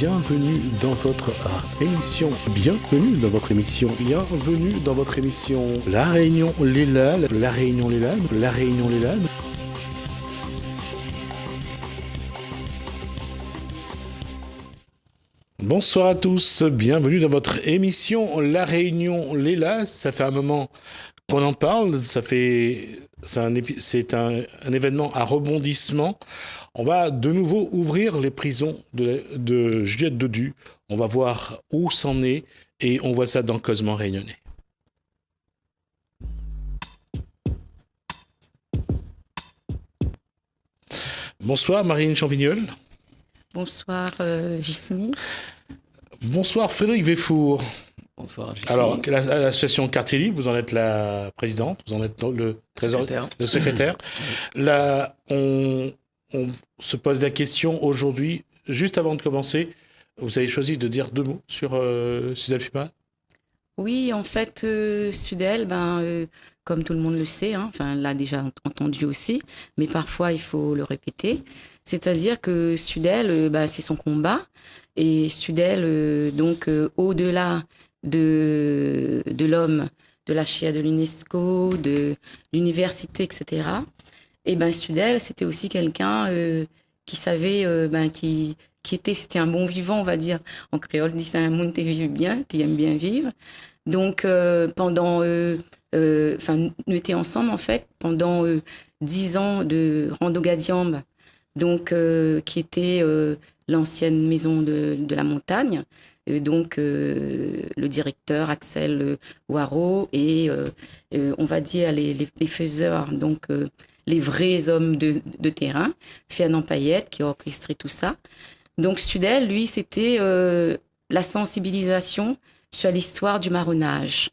bienvenue dans votre émission. Bienvenue dans votre émission. Bienvenue dans votre émission. La Réunion Léla, la Réunion Léla, la Réunion Léla. Bonsoir à tous, bienvenue dans votre émission La Réunion Léla. Ça fait un moment qu'on en parle, c'est un événement à rebondissement. On va de nouveau ouvrir les prisons de Juliette Dodu. On va voir où c'en est et on voit ça dans Causement Réunionnais. Bonsoir Marine Champignol. Bonsoir Gismi. Bonsoir Frédéric Véfour. Bonsoir Gismi. Alors, l'association Quartier Libre, vous en êtes la présidente, vous en êtes le secrétaire. Là, on se pose la question aujourd'hui, juste avant de commencer, vous avez choisi de dire 2 mots sur Sudel FUMA. Oui, en fait, Sudel, comme tout le monde le sait, l'a déjà entendu aussi, mais parfois il faut le répéter. C'est-à-dire que Sudel, c'est son combat. Et Sudel, au-delà de l'homme, de la chaire de l'UNESCO, de l'université, etc., Sudel, c'était aussi quelqu'un qui savait, c'était un bon vivant, on va dire. En créole, on dit c'est un monde qui vit bien, qui aime bien vivre. Donc, nous étions ensemble, en fait, pendant 10 ans de Rando Gadiambe, qui était l'ancienne maison de la montagne. Le directeur Axel Waro et on va dire les faiseurs, les vrais hommes de terrain, Fernand Payette qui a orchestré tout ça. Donc Sudel, lui, c'était la sensibilisation sur l'histoire du marronnage.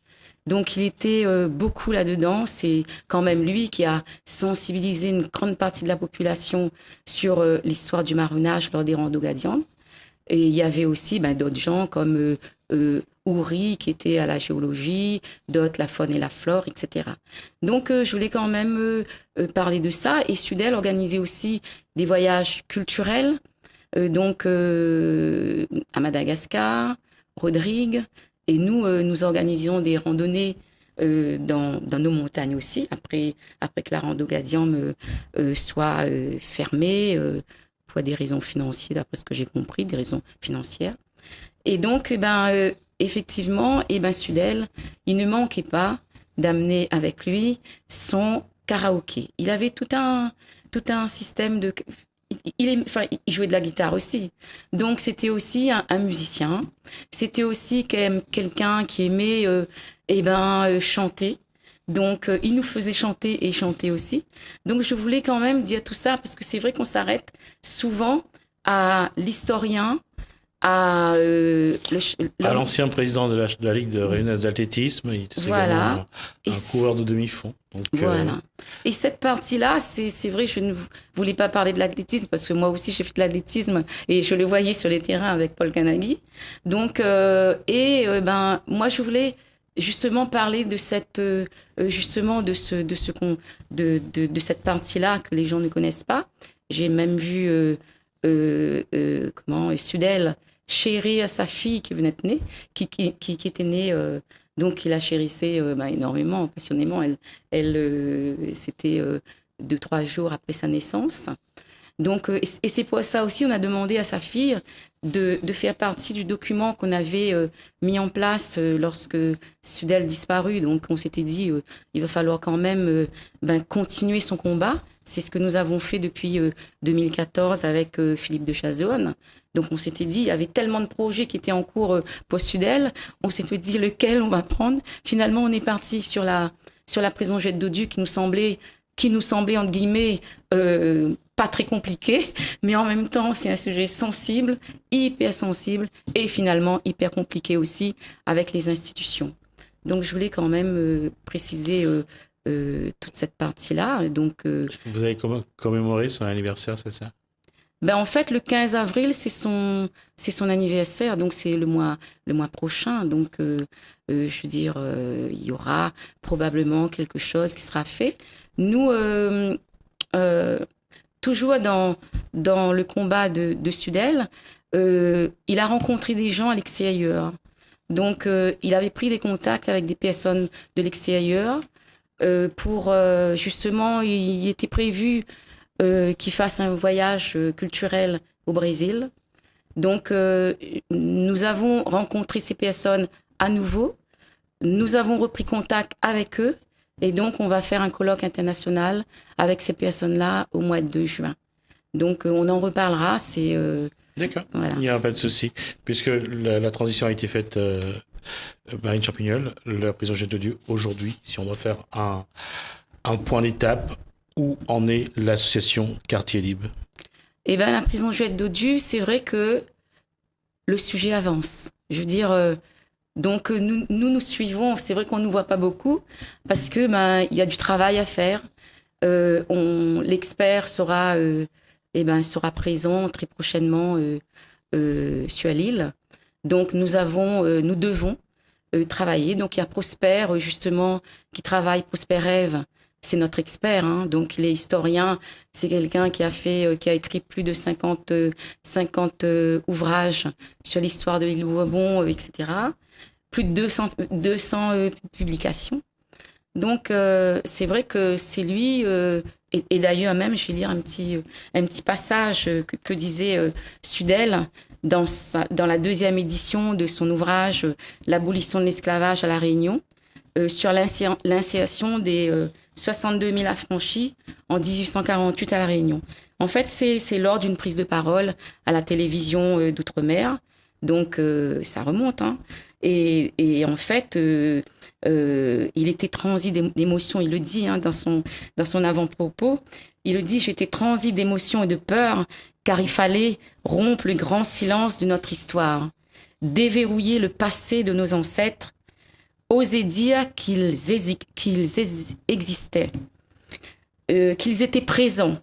Donc il était beaucoup là-dedans. C'est quand même lui qui a sensibilisé une grande partie de la population sur l'histoire du marronnage lors des Rando Gadiambe. Et il y avait aussi d'autres gens comme Ouri qui était à la géologie, d'autres la faune et la flore, etc. Donc je voulais quand même parler de ça. Et Sudel organisait aussi des voyages culturels, à Madagascar, Rodrigue. Et nous organisions des randonnées dans nos montagnes aussi, après que la Rando Gadiambe soit fermée pour des raisons financières, d'après ce que j'ai compris, des raisons financières. Et donc, effectivement, Sudel, il ne manquait pas d'amener avec lui son karaoké. Il avait tout un système de... Il jouait de la guitare aussi. Donc, c'était aussi un musicien. C'était aussi quelqu'un qui aimait chanter. Donc, il nous faisait chanter et chanter aussi. Donc, je voulais quand même dire tout ça parce que c'est vrai qu'on s'arrête souvent à l'historien, à l'ancien président de la Ligue de Réunionnaise d'athlétisme. Il était également un coureur de demi-fond. Donc, voilà. Et cette partie-là, c'est vrai, je ne voulais pas parler de l'athlétisme parce que moi aussi, j'ai fait de l'athlétisme et je le voyais sur les terrains avec Paul Canaghi. Donc, moi, je voulais justement parler de cette, de cette partie-là que les gens ne connaissent pas. J'ai même vu Sudel chérir sa fille qui venait de naître, qui était née, donc il la chérissait énormément, passionnément. C'était 2-3 jours après sa naissance. Donc, et c'est pour ça aussi, on a demandé à sa fille de faire partie du document qu'on avait mis en place lorsque Sudel disparut. Donc, on s'était dit, il va falloir quand même continuer son combat. C'est ce que nous avons fait depuis 2014 avec Philippe de Chazonne. Donc, on s'était dit, il y avait tellement de projets qui étaient en cours pour Sudel. On s'était dit lequel on va prendre. Finalement, on est parti sur la prison Juliette Dodu qui nous semblait, entre guillemets, pas très compliqué, mais en même temps, c'est un sujet sensible, hyper sensible et finalement hyper compliqué aussi avec les institutions. Donc, je voulais quand même préciser toute cette partie-là. Donc, vous avez commémoré son anniversaire, c'est ça? En fait, le 15 avril, c'est son anniversaire, donc c'est le mois prochain. Donc, je veux dire, il y aura probablement quelque chose qui sera fait. Nous, toujours dans le combat de Sudel, il a rencontré des gens à l'extérieur. Donc, il avait pris des contacts avec des personnes de l'extérieur pour, justement, il était prévu qu'il fasse un voyage culturel au Brésil. Donc, nous avons rencontré ces personnes à nouveau. Nous avons repris contact avec eux. Et donc, on va faire un colloque international avec ces personnes-là au mois de juin. Donc, on en reparlera. D'accord, Voilà. il n'y a pas de souci. Puisque la transition a été faite, Marine Champignol, la prison Jette de Dieu, aujourd'hui, si on doit faire un point d'étape, où en est l'association Quartier Libre? Eh bien, la prison Juliette Dodu, c'est vrai que le sujet avance. Je veux dire, donc nous suivons. C'est vrai qu'on ne nous voit pas beaucoup parce que il y a du travail à faire. L'expert sera présent très prochainement sur l'île. Donc nous devons travailler. Donc il y a Prosper justement qui travaille. Prosper Rêve, c'est notre expert, hein. Donc il est historien. C'est quelqu'un qui a écrit plus de 50 ouvrages sur l'histoire de l'île Bourbon, etc. Plus de 200 publications. Donc c'est vrai que c'est lui. Et d'ailleurs même, je vais lire un petit passage que disait Sudel dans la deuxième édition de son ouvrage L'abolition de l'esclavage à La Réunion, sur l'insertion des 62 000 affranchis en 1848 à La Réunion. En fait, c'est lors d'une prise de parole à la télévision d'Outre-mer. Donc, ça remonte, hein. Et en fait, il était transi d'émotions. Il le dit, hein, dans son avant-propos. Il le dit, j'étais transi d'émotions et de peur, car il fallait rompre le grand silence de notre histoire, déverrouiller le passé de nos ancêtres, oser dire qu'ils existaient, qu'ils étaient présents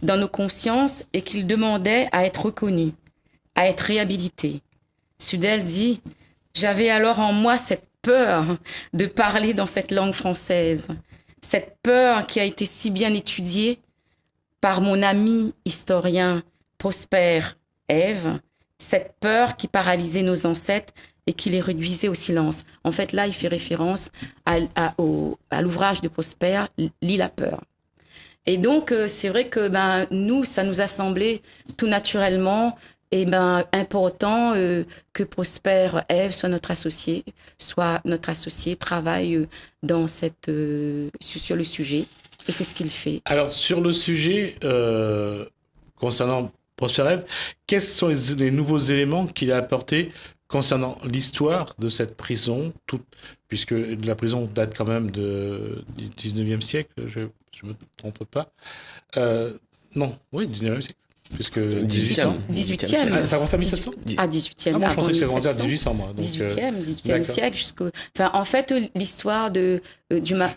dans nos consciences et qu'ils demandaient à être reconnus, à être réhabilités. Sudel dit « J'avais alors en moi cette peur de parler dans cette langue française, cette peur qui a été si bien étudiée par mon ami historien Prosper Ève, cette peur qui paralysait nos ancêtres et qui les réduisait au silence. » En fait, là, il fait référence à l'ouvrage de Prosper, « L'île à peur ». Et donc, c'est vrai que nous, ça nous a semblé tout naturellement important que Prosper Ève soit notre associé, travaille sur le sujet. Et c'est ce qu'il fait. Alors, sur le sujet, concernant Prosper Ève, quels sont les nouveaux éléments qu'il a apportés concernant l'histoire de cette prison, puisque la prison date quand même du 19e siècle, je ne me trompe pas. Non, oui, 19e siècle. Puisque 1800. 18e. Ah, ça commence à 1700 Ah, 18e. Moi, je pensais que ça commençait à 1800, moi. Donc, 18e siècle en fait, l'histoire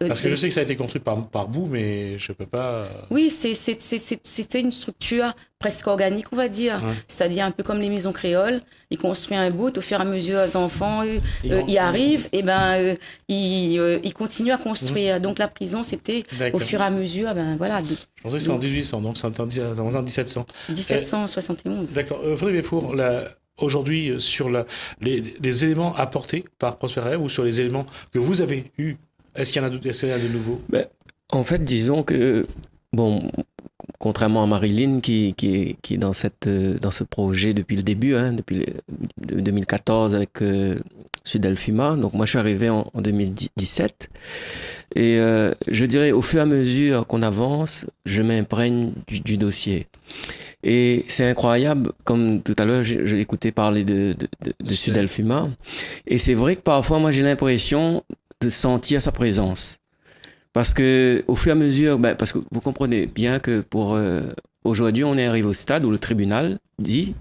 parce que je sais que ça a été construit par vous, mais je ne peux pas... Oui, c'était une structure presque organique, on va dire. Ouais. C'est-à-dire un peu comme les maisons créoles. Ils construisent un bout, au fur et à mesure, les enfants y arrivent, et ils continuent à construire. Donc la prison, c'était au fur et à mesure, voilà. Je pensais que c'était en 1800, donc c'est en 1700. 1771. D'accord. Frédéric Véfour, aujourd'hui, sur les éléments apportés par Prosper Ève ou sur les éléments que vous avez eus, est-ce qu'il y en a de nouveaux? En fait, disons que, contrairement à Marilyn qui est dans ce projet depuis le début, hein, depuis 2014 avec Sudel Fuma. Donc moi je suis arrivé en 2017 et je dirais au fur et à mesure qu'on avance, je m'imprègne du dossier. Et c'est incroyable, comme tout à l'heure, je l'écoutais parler de Sudel Fuma. Et c'est vrai que parfois, moi, j'ai l'impression de sentir sa présence. Parce que, au fur et à mesure, parce que vous comprenez bien que pour aujourd'hui, on est arrivé au stade où le tribunal dit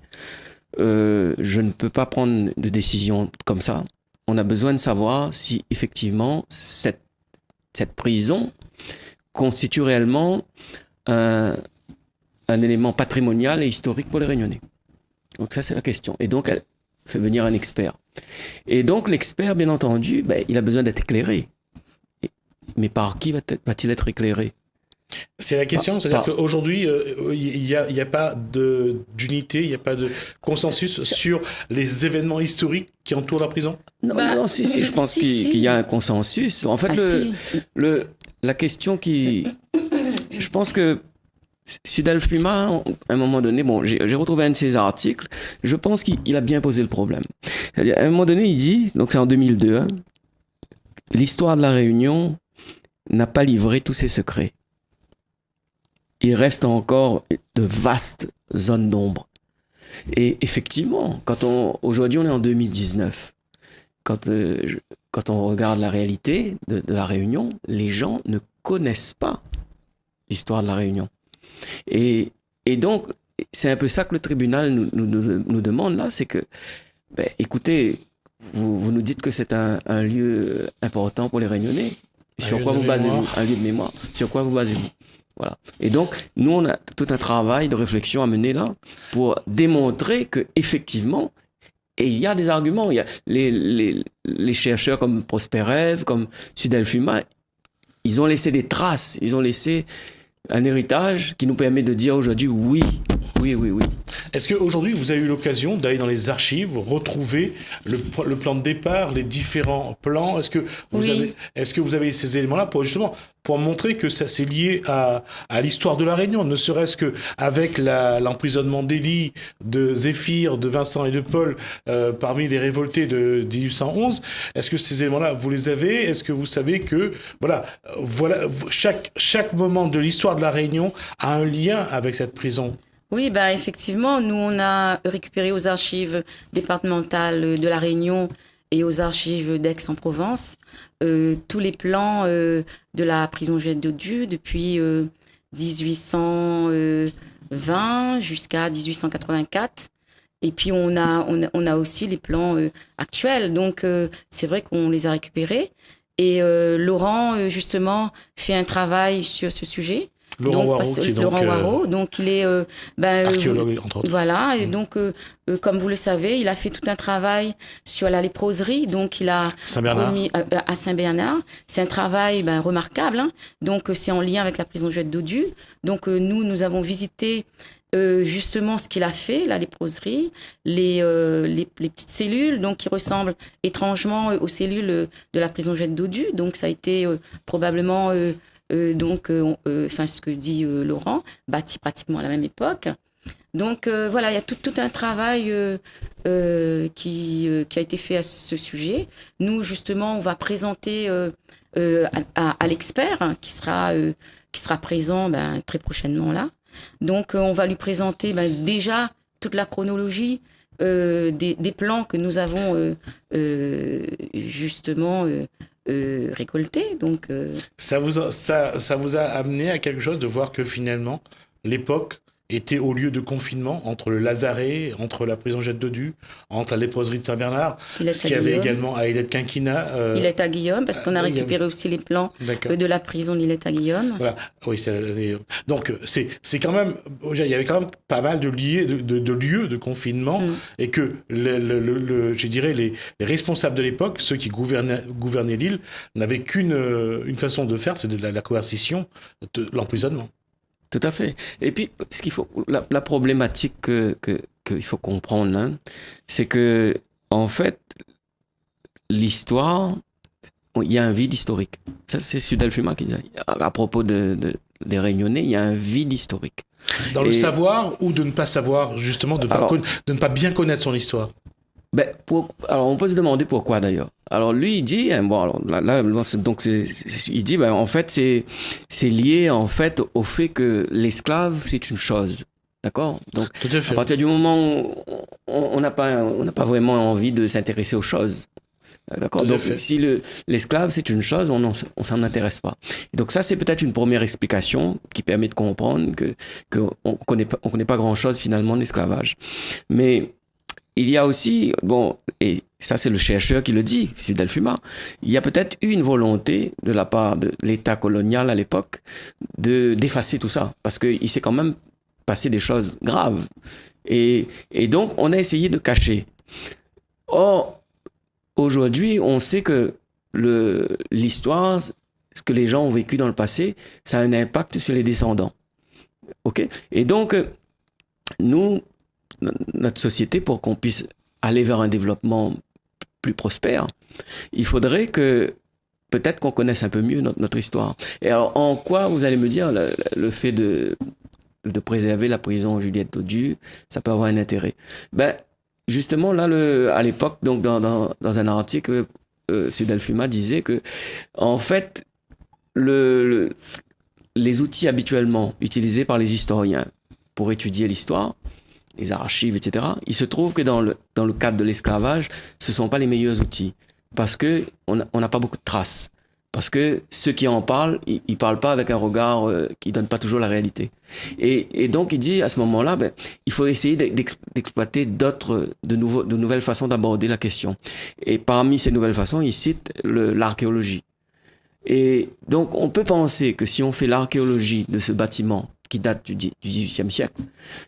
je ne peux pas prendre de décision comme ça. On a besoin de savoir si effectivement cette prison constitue réellement un élément patrimonial et historique pour les Réunionnais. Donc ça, c'est la question. Et donc, elle fait venir un expert. Et donc, l'expert, bien entendu, il a besoin d'être éclairé. Mais par qui va-t-il être éclairé? C'est la question, c'est-à-dire qu'aujourd'hui, il y a pas d'unité, il n'y a pas de consensus sur les événements historiques qui entourent la prison? Non, si, je pense qu'il y a un consensus. En fait, la question qui... Je pense que Sudal Fuma, à un moment donné, bon, j'ai retrouvé un de ses articles, je pense qu'il a bien posé le problème. C'est-à-dire, à un moment donné, il dit, donc c'est en 2002, hein, l'histoire de la Réunion n'a pas livré tous ses secrets. Il reste encore de vastes zones d'ombre. Et effectivement, aujourd'hui on est en 2019, quand on regarde la réalité de la Réunion, les gens ne connaissent pas l'histoire de la Réunion. Et donc, c'est un peu ça que le tribunal nous demande là, c'est que, écoutez, vous nous dites que c'est un lieu important pour les Réunionnais. Sur quoi vous basez-vous? Un lieu de mémoire. Sur quoi vous basez-vous? Voilà. Et donc, nous, on a tout un travail de réflexion à mener là pour démontrer que effectivement, et il y a des arguments. Il y a les chercheurs comme Prosper Ève, comme Sudal Fuma, ils ont laissé des traces, ils ont laissé un héritage qui nous permet de dire aujourd'hui oui. Est-ce qu'aujourd'hui, vous avez eu l'occasion d'aller dans les archives, retrouver le plan de départ, les différents plans? Est-ce que vous avez ces éléments-là pour montrer que ça c'est lié à l'histoire de la Réunion, ne serait-ce que avec l'emprisonnement d'Élie, de Zéphyr, de Vincent et de Paul parmi les révoltés de 1811? Est-ce que ces éléments-là, vous les avez? Est-ce que vous savez que voilà, chaque moment de l'histoire de la Réunion a un lien avec cette prison? Oui, effectivement, nous, on a récupéré aux archives départementales de La Réunion et aux archives d'Aix-en-Provence tous les plans de la prison Juliette Dodu depuis 1820 jusqu'à 1884. Et puis, on a aussi les plans actuels. Donc, c'est vrai qu'on les a récupérés. Et Laurent, justement, fait un travail sur ce sujet. Laurent Waro, donc il est archéologue entre autres. Voilà, et donc comme vous le savez, il a fait tout un travail sur la léproserie, donc il a remis à Saint-Bernard. C'est un travail remarquable, hein. Donc c'est en lien avec la prison Juliette Dodu. Donc nous avons visité justement ce qu'il a fait, la léproserie, les petites cellules, donc qui ressemblent étrangement aux cellules de la prison Juliette Dodu. Donc ça a été probablement ce que dit Laurent, bâti pratiquement à la même époque. Donc voilà, il y a tout un travail qui a été fait à ce sujet. Nous, justement, on va présenter à l'expert qui sera présent très prochainement là. Donc on va lui présenter déjà toute la chronologie des plans que nous avons justement récolté. Donc, ça vous a amené à quelque chose de voir que finalement, l'époque était au lieu de confinement entre le Lazaret, entre la prison Juliette Dodu, entre la léproserie de Saint-Bernard, ce qu'il y avait également à Îlette-Quinquina. Îlette à Guillaume, parce qu'on a récupéré aussi les plans de la prison d'Îlette à Guillaume. Voilà, oui, donc c'est quand même, il y avait quand même pas mal de lieux de confinement, et que je dirais les responsables de l'époque, ceux qui gouvernaient l'île, n'avaient qu'une façon de faire, c'est de la coercition, de l'emprisonnement. Tout à fait. Et puis, la problématique qu'il faut comprendre, hein, c'est que, en fait, l'histoire, il y a un vide historique. Ça, c'est Sudal Fuma qui dit. À propos des Réunionnais, il y a un vide historique. Dans le savoir ou de ne pas savoir, justement, de ne pas bien connaître son histoire? Alors, on peut se demander pourquoi d'ailleurs. Alors, lui, il dit, il dit, en fait, c'est lié, en fait, au fait que l'esclave, c'est une chose. D'accord? Donc, à partir du moment où on n'a pas vraiment envie de s'intéresser aux choses. D'accord? Donc, si l'esclave, c'est une chose, on s'en intéresse pas. Et donc, ça, c'est peut-être une première explication qui permet de comprendre qu'on connaît pas grand-chose, finalement, de l'esclavage. Mais, il y a aussi, et ça c'est le chercheur qui le dit, Sudal Fuma, il y a peut-être eu une volonté de la part de l'État colonial à l'époque d'effacer tout ça, parce qu'il s'est quand même passé des choses graves. Et donc, on a essayé de cacher. Or, aujourd'hui, on sait que l'histoire, ce que les gens ont vécu dans le passé, ça a un impact sur les descendants. OK? Et donc, nous, notre société, pour qu'on puisse aller vers un développement plus prospère, il faudrait que peut-être qu'on connaisse un peu mieux notre histoire. Et alors, en quoi, vous allez me dire, le fait de préserver la prison Juliette Dodu, ça peut avoir un intérêt? Ben, justement, là, à l'époque, donc dans un article, Sud Alfuma disait que, en fait, les outils habituellement utilisés par les historiens pour étudier l'histoire, les archives, etc., il se trouve que dans le cadre de l'esclavage, ce ne sont pas les meilleurs outils. Parce qu'on n'a pas beaucoup de traces. Parce que ceux qui en parlent, ils ne parlent pas avec un regard qui ne donne pas toujours la réalité. Et donc, il dit à ce moment-là, ben, il faut essayer d'exploiter de nouvelles façons d'aborder la question. Et parmi ces nouvelles façons, il cite l'archéologie. Et donc, on peut penser que si on fait l'archéologie de ce bâtiment qui date du XVIIIe siècle,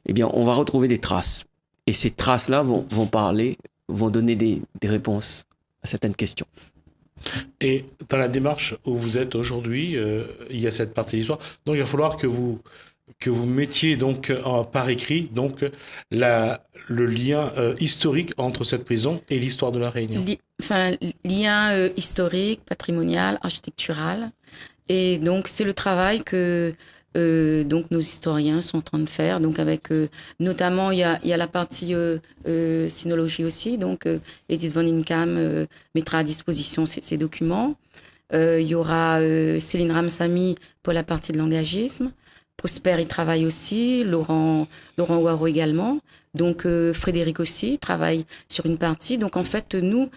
eh bien, on va retrouver des traces. Et ces traces-là vont donner des réponses à certaines questions. Et dans la démarche où vous êtes aujourd'hui, il y a cette partie de l'histoire. Donc, il va falloir que vous mettiez donc par écrit donc le lien historique entre cette prison et l'histoire de la Réunion. Lien historique, patrimonial, architectural. Et donc, c'est le travail que donc nos historiens sont en train de faire. Donc, avec notamment, il y a la partie sinologie aussi. Donc, Edith Van Inkham mettra à disposition ces documents. Il y aura Céline Ramsamy pour la partie de langagisme. Prosper y travaille aussi, Laurent Waro également. Donc, Frédéric aussi travaille sur une partie. Donc, en fait, nous,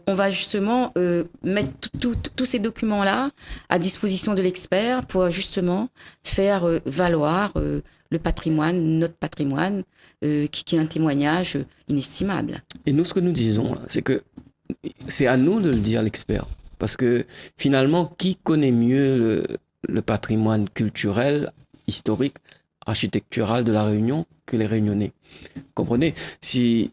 on va justement mettre tous ces documents-là à disposition de l'expert pour justement faire valoir le patrimoine, notre patrimoine, qui est un témoignage inestimable. Et nous, ce que nous disons, c'est que c'est à nous de le dire, l'expert. Parce que finalement, qui connaît mieux le patrimoine culturel, historique, architectural de la Réunion que les Réunionnais? Comprenez? Si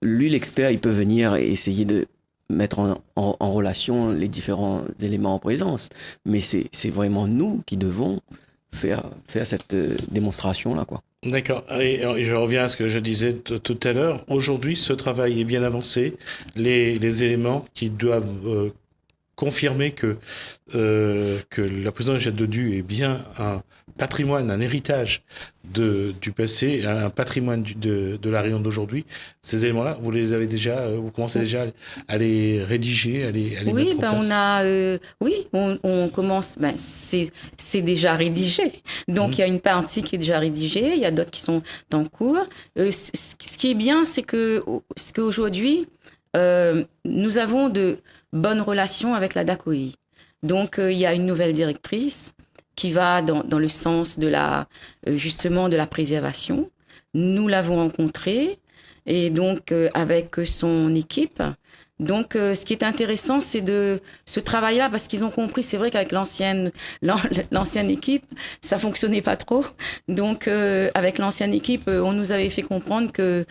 lui, l'expert, il peut venir et essayer de mettre en relation les différents éléments en présence, mais c'est vraiment nous qui devons faire cette démonstration-là, quoi. D'accord. Et je reviens à ce que je disais tout à l'heure. Aujourd'hui, ce travail est bien avancé. Les éléments qui doivent confirmer que la prison de Juliette Dodu est bien un patrimoine, un héritage du passé, un patrimoine de la Réunion d'aujourd'hui. Ces éléments-là, vous les avez déjà, vous commencez déjà à les rédiger, à les mettre en place. On commence. C'est déjà rédigé. Donc il y a une partie qui est déjà rédigée, il y a d'autres qui sont en cours. Ce qui est bien, c'est qu'aujourd'hui, nous avons de bonnes relations avec la DACOI. Donc, il y a une nouvelle directrice qui va dans le sens de justement de la préservation. Nous l'avons rencontrée et donc avec son équipe. Donc, ce qui est intéressant, c'est de ce travail-là, parce qu'ils ont compris, c'est vrai qu'avec l'ancienne équipe, ça fonctionnait pas trop. Donc, avec l'ancienne équipe, on nous avait fait comprendre que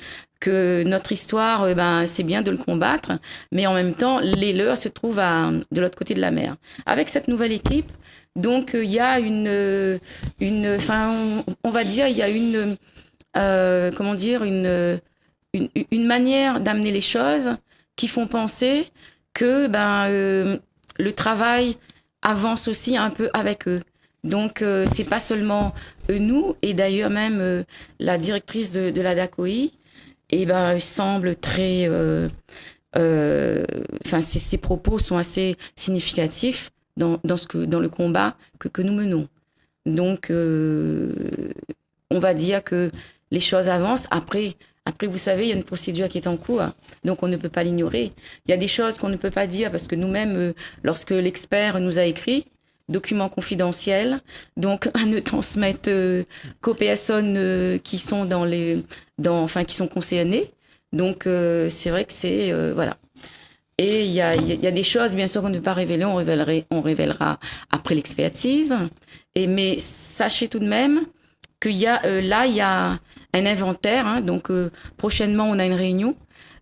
notre histoire, c'est bien de le combattre, mais en même temps, les leurs se trouvent de l'autre côté de la mer. Avec cette nouvelle équipe, donc il y a on va dire, il y a une manière d'amener les choses qui font penser que le travail avance aussi un peu avec eux. Donc, c'est pas seulement nous, et d'ailleurs même la directrice de la DACOI, semble très... ses propos sont assez significatifs dans le combat que nous menons. Donc, on va dire que les choses avancent. Après, vous savez, il y a une procédure qui est en cours, donc on ne peut pas l'ignorer. Il y a des choses qu'on ne peut pas dire parce que nous-mêmes, lorsque l'expert nous a écrit, documents confidentiels, donc à ne transmettre qu'aux personnes qui sont qui sont concernées. Donc c'est vrai que c'est voilà. Et il y a des choses bien sûr qu'on ne peut pas révéler, on révélera après l'expertise. Mais sachez tout de même qu'il y a il y a un inventaire. Donc prochainement on a une réunion.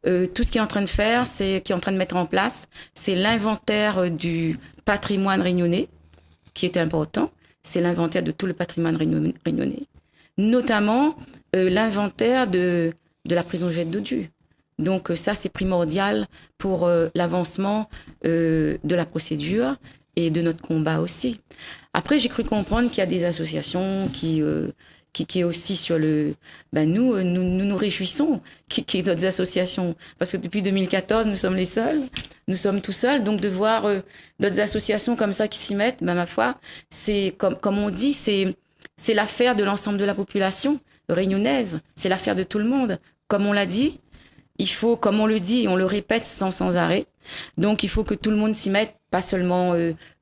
Tout ce qu'il est en train de faire, qui est en train de mettre en place, c'est l'inventaire du patrimoine réunionnais. qui est important, c'est l'inventaire de tout le patrimoine réunionnais, notamment l'inventaire de la prison Juliette Dodu. Donc ça, c'est primordial pour l'avancement de la procédure et de notre combat aussi. Après, j'ai cru comprendre qu'il y a des associations qui est aussi sur le... nous réjouissons qu'il y ait d'autres associations. Parce que depuis 2014, nous sommes les seuls. Nous sommes tout seuls. Donc, de voir d'autres associations comme ça qui s'y mettent, ma foi, c'est, comme on dit, c'est l'affaire de l'ensemble de la population réunionnaise. C'est l'affaire de tout le monde. Comme on l'a dit, il faut, comme on le dit et on le répète sans arrêt, donc il faut que tout le monde s'y mette, pas seulement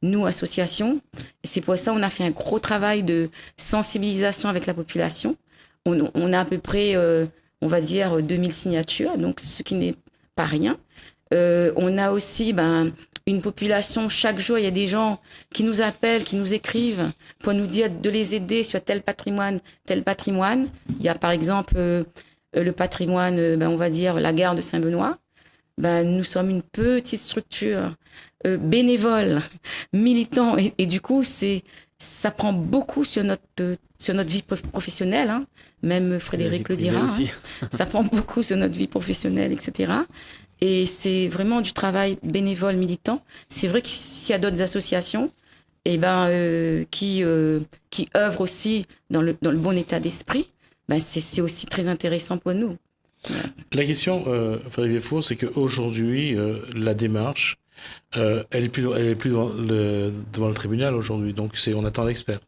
nous, associations. Et c'est pour ça qu'on a fait un gros travail de sensibilisation avec la population. On a à peu près, on va dire, 2000 signatures, donc ce qui n'est pas rien. On a aussi une population, chaque jour, il y a des gens qui nous appellent, qui nous écrivent pour nous dire de les aider sur tel patrimoine. Il y a par exemple... le patrimoine, on va dire la gare de Saint-Benoît, nous sommes une petite structure bénévole, militant, et du coup, ça prend beaucoup sur notre vie professionnelle, hein. Même Frédéric le dira, hein. Ça prend beaucoup sur notre vie professionnelle, etc. Et c'est vraiment du travail bénévole, militant. C'est vrai qu'il y a d'autres associations qui œuvrent aussi dans le bon état d'esprit. C'est aussi très intéressant pour nous. Voilà. La question, Frédéric Vieffaux, c'est qu'aujourd'hui, la démarche, elle est plus devant le tribunal aujourd'hui. Donc, on attend l'expert.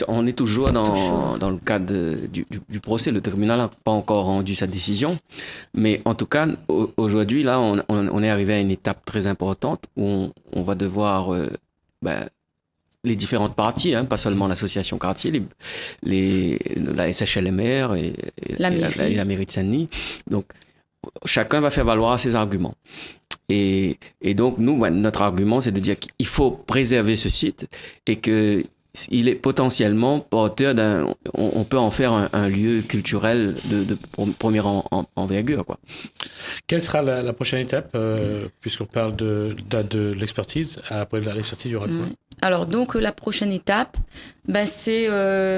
On est toujours dans le cadre du procès. Le tribunal n'a pas encore rendu sa décision. Mais en tout cas, aujourd'hui, là, on est arrivé à une étape très importante où on va devoir... les différentes parties, hein, pas seulement l'association quartier, la SHLMR et la mairie de Saint-Denis. Donc, chacun va faire valoir ses arguments. Et donc, nous, notre argument, c'est de dire qu'il faut préserver ce site et que il est potentiellement porteur on peut en faire un lieu culturel de première envergure, quoi. Quelle sera la prochaine étape, puisqu'on parle de l'expertise? Après l'expertise, il y aura quoi? Alors, donc, la prochaine étape, c'est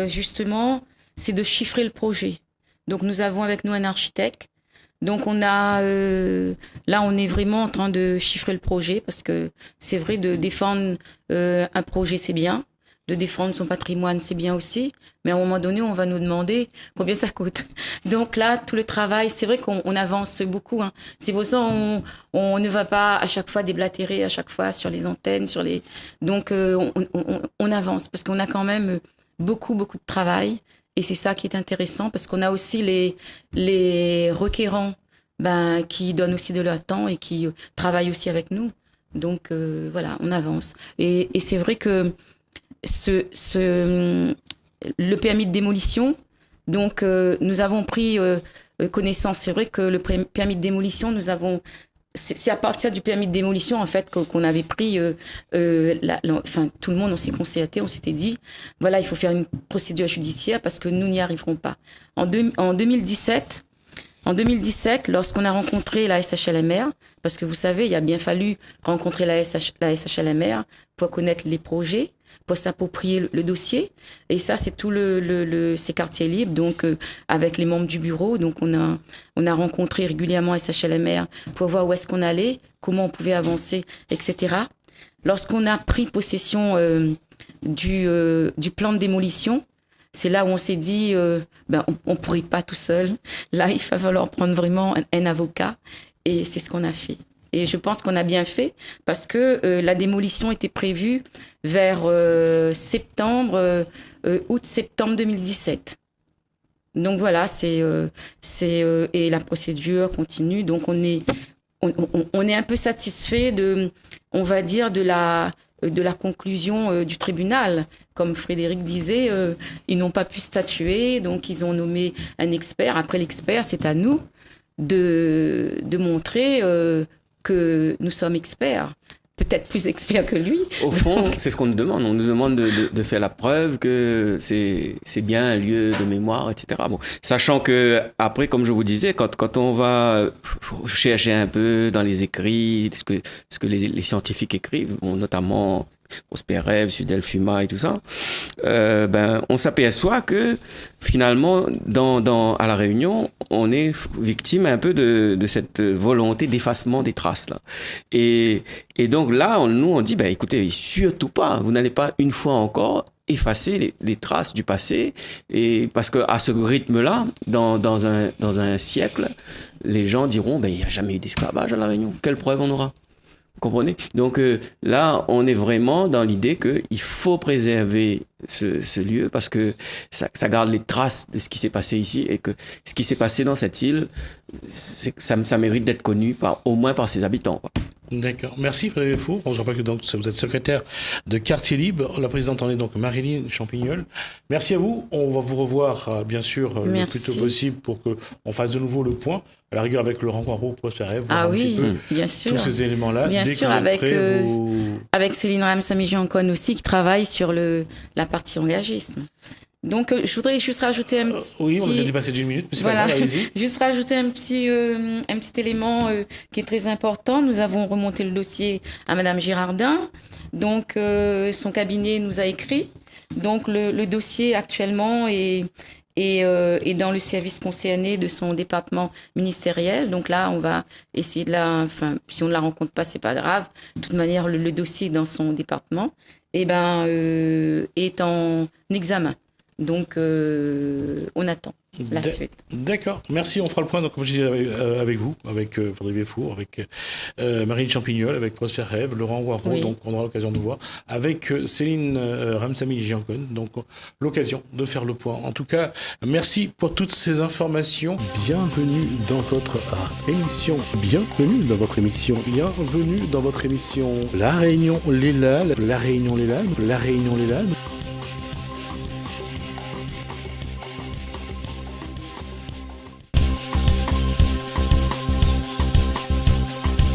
justement, c'est de chiffrer le projet. Donc, nous avons avec nous un architecte. Donc, on est vraiment en train de chiffrer le projet parce que c'est vrai, de défendre un projet, c'est bien. De défendre son patrimoine, c'est bien aussi. Mais à un moment donné, on va nous demander combien ça coûte. Donc là, tout le travail, c'est vrai qu'on avance beaucoup, hein. C'est pour ça on ne va pas à chaque fois déblatérer, à chaque fois sur les antennes, Donc, on avance parce qu'on a quand même beaucoup de travail. Et c'est ça qui est intéressant parce qu'on a aussi les requérants qui donnent aussi de leur temps et qui travaillent aussi avec nous. Donc, voilà, on avance. Et c'est vrai que le permis de démolition, donc nous avons pris connaissance. C'est vrai que le permis de démolition, c'est à partir du permis de démolition en fait qu'on avait pris tout le monde, on s'est concerté, on s'était dit voilà, il faut faire une procédure judiciaire parce que nous n'y arriverons pas. En 2017, lorsqu'on a rencontré la SHLMR, parce que vous savez, il a bien fallu rencontrer la SHLMR pour connaître les projets, pour s'approprier le dossier. Et ça, c'est tout ces quartiers libres, donc avec les membres du bureau. Donc, on a rencontré régulièrement SHLMR pour voir où est-ce qu'on allait, comment on pouvait avancer, etc. Lorsqu'on a pris possession du plan de démolition, c'est là où on s'est dit, on pourrait pas tout seul. Là, il va falloir prendre vraiment un avocat. Et c'est ce qu'on a fait. Et je pense qu'on a bien fait parce que la démolition était prévue vers août-septembre 2017. Donc voilà, et la procédure continue. Donc on est un peu satisfait on va dire, de la conclusion du tribunal. Comme Frédéric disait, ils n'ont pas pu statuer, donc ils ont nommé un expert. Après l'expert, c'est à nous de montrer que nous sommes experts, peut-être plus experts que lui. Au fond, c'est ce qu'on nous demande. On nous demande de faire la preuve que c'est bien un lieu de mémoire, etc. Bon, sachant que après, comme je vous disais, quand on va chercher un peu dans les écrits, ce que les scientifiques écrivent, notamment Prosper Rêve, Sudel Fuma et tout ça, on s'aperçoit que finalement, à La Réunion, on est victime un peu de cette volonté d'effacement des traces là. Et donc là, on dit, écoutez, surtout pas, vous n'allez pas une fois encore effacer les traces du passé, et parce que à ce rythme-là, dans un siècle, les gens diront, il n'y a jamais eu d'esclavage à La Réunion. Quelle preuve on aura? Vous comprenez? Donc là, on est vraiment dans l'idée qu'il faut préserver ce lieu parce que ça garde les traces de ce qui s'est passé ici, et que ce qui s'est passé dans cette île, ça mérite d'être connu au moins par ses habitants, quoi. D'accord. Merci Frédéric Four. Je rappelle que donc, vous êtes secrétaire de Quartier Libre. La présidente en est donc Marilyn Champignol. Merci à vous. On va vous revoir, bien sûr, le plus tôt possible pour qu'on fasse de nouveau le point. À la rigueur avec Laurent Poirot, Prosper Rêve, voir un petit peu bien sûr. tous ces éléments-là. Bien Dès sûr, avec Céline Ramsamy-Jeancon aussi, qui travaille sur la partie engagisme. Donc, je voudrais juste rajouter un petit... Oui, on a dépassé d'1 minute, mais c'est voilà. pas grave, allez-y. Juste rajouter un petit élément qui est très important. Nous avons remonté le dossier à Madame Girardin. Donc, son cabinet nous a écrit. Donc, le dossier actuellement est dans le service concerné de son département ministériel. Donc là, on va essayer si on ne la rencontre pas, c'est pas grave. De toute manière, le dossier dans son département, est en examen. Donc, on attend la suite. D'accord. Merci. On fera le point, donc, comme je disais, avec vous, avec Frédéric Véfour, avec Marine Champignol, avec Prosper Rêve, Laurent Poirot. Oui. Donc, on aura l'occasion de vous voir. Avec Céline Ramsamy-Jeancon. Donc, l'occasion de faire le point. En tout cas, merci pour toutes ces informations. Bienvenue dans votre émission. Bienvenue dans votre émission. Bienvenue dans votre émission. La Réunion, les LAL. La Réunion, les LAL. La Réunion, les LAL.